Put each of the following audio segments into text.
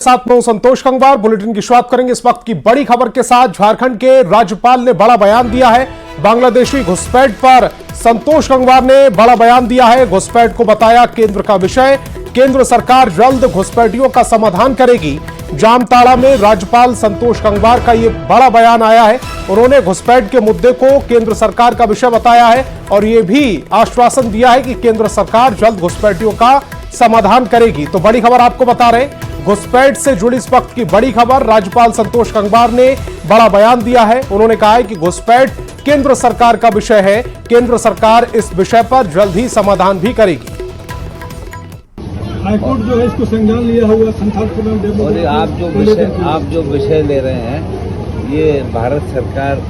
साथ में संतोष गंगवार बुलेटिन की शुरुआत करेंगे इस वक्त की बड़ी खबर के साथ। झारखंड के राज्यपाल ने बड़ा बयान दिया है। बांग्लादेशी घुसपैठ पर संतोष गंगवार ने बड़ा बयान दिया है। घुसपैठ को बताया केंद्र का विषय। केंद्र सरकार जल्द घुसपैठियों का समाधान करेगी। जामताड़ा में राज्यपाल संतोष गंगवार का यह बड़ा बयान आया है। उन्होंने घुसपैठ के मुद्दे को केंद्र सरकार का विषय बताया है और यह भी आश्वासन दिया है कि केंद्र सरकार जल्द घुसपैठियों का समाधान करेगी। तो बड़ी खबर आपको बता रहे हैं, घुसपैठ से जुड़ी इस वक्त की बड़ी खबर। राज्यपाल संतोष गंगवार ने बड़ा बयान दिया है। उन्होंने कहा है कि घुसपैठ केंद्र सरकार का विषय है। केंद्र सरकार इस विषय पर जल्द ही समाधान भी करेगी। हाईकोर्ट जो है इसको संज्ञान लिया हुआ संथाल और आप जो विषय ले रहे हैं ये भारत सरकार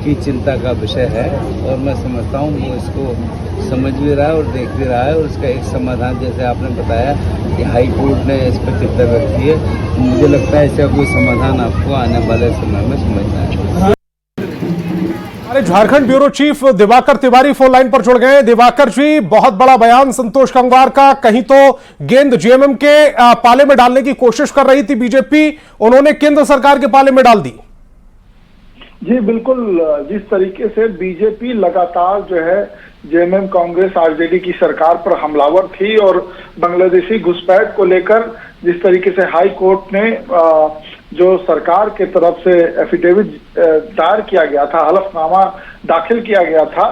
की चिंता का विषय है और मैं समझता हूँ वो इसको समझ भी रहा है और देख भी रहा है और इसका एक समाधान, जैसे आपने बताया कि हाई कोर्ट ने इस पर चिंता व्यक्त की है, मुझे लगता है इसका कोई समाधान आपको आने वाले समय में समझना है। हमारे Jharkhand bureau chief Diwakar Tiwari phone line पर जुड़ गए। दिवाकर जी, बहुत बड़ा बयान संतोष गंगवार का। कहीं तो गेंद जेएमएम के पाले में डालने की कोशिश कर रही थी बीजेपी, उन्होंने केंद्र सरकार के पाले में डाल दी। जी बिल्कुल, जिस तरीके से बीजेपी लगातार जो है जेएमएम कांग्रेस आरजेडी की सरकार पर हमलावर थी और बांग्लादेशी घुसपैठ को लेकर जिस तरीके से हाई कोर्ट ने जो सरकार के तरफ से एफिडेविट दायर किया गया था, हलफनामा दाखिल किया गया था,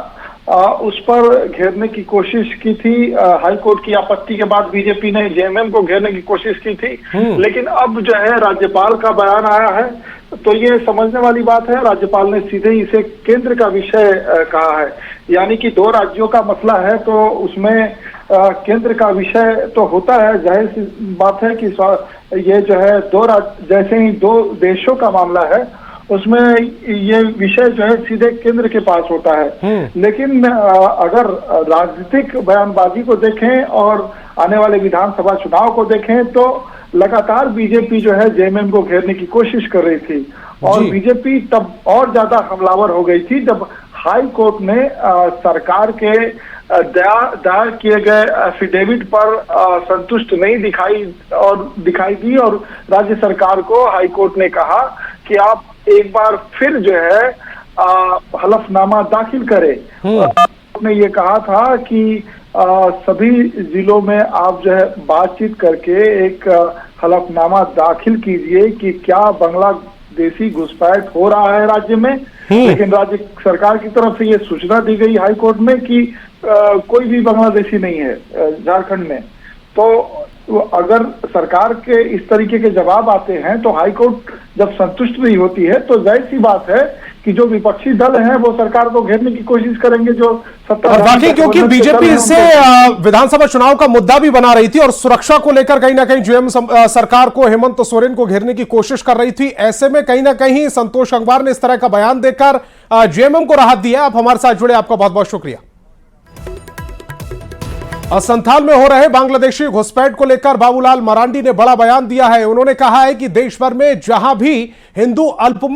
उस पर घेरने की कोशिश की थी। हाई कोर्ट की आपत्ति के बाद बीजेपी ने जेएमएम को घेरने की कोशिश की थी, लेकिन अब जो है राज्यपाल का बयान आया है तो ये समझने वाली बात है। राज्यपाल ने सीधे ही इसे केंद्र का विषय कहा है, यानी कि दो राज्यों का मसला है तो उसमें केंद्र का विषय तो होता है। जाहिर सी बात है कि ये जो है जैसे ही दो देशों का मामला है उसमें ये विषय जो है सीधे केंद्र के पास होता है। लेकिन अगर राजनीतिक बयानबाजी को देखें और आने वाले विधानसभा चुनाव को देखें तो लगातार बीजेपी जो है जेएमएम को घेरने की कोशिश कर रही थी और बीजेपी तब और ज्यादा हमलावर हो गई थी जब हाई कोर्ट ने सरकार के दायर किए गए एफिडेविट पर संतुष्ट नहीं दिखाई दी और राज्य सरकार को हाई कोर्ट ने कहा कि आप एक बार फिर जो है हलफनामा दाखिल करें। उसने ये कहा था कि सभी जिलों में आप जो है बातचीत करके एक हलफनामा दाखिल कीजिए कि क्या बांग्लादेशी घुसपैठ हो रहा है राज्य में। लेकिन राज्य सरकार की तरफ से ये सूचना दी गई हाई कोर्ट में कि कोई भी बांग्लादेशी नहीं है झारखंड में। तो अगर सरकार के इस तरीके के जवाब आते हैं तो हाई कोर्ट जब संतुष्ट नहीं होती है तो जाहिर सी बात है कि जो विपक्षी दल हैं वो सरकार को घेरने की कोशिश करेंगे। जो और बाकी क्योंकि बीजेपी इससे विधानसभा चुनाव का मुद्दा भी बना रही थी और सुरक्षा को लेकर कहीं ना कहीं जेएमएम सरकार को, हेमंत सोरेन को घेरने की कोशिश कर रही थी। ऐसे में कहीं ना कहीं संतोष गंगवार ने इस तरह का बयान देकर जेएमएम को राहत दिया। आप हमारे साथ जुड़े, आपका बहुत बहुत शुक्रिया। संथाल में हो रहे बांग्लादेशी घुसपैठ को लेकर बाबूलाल मरांडी ने बड़ा बयान दिया है। उन्होंने कहा है कि देश भर में जहां भी हिंदू अल्पसंख्यक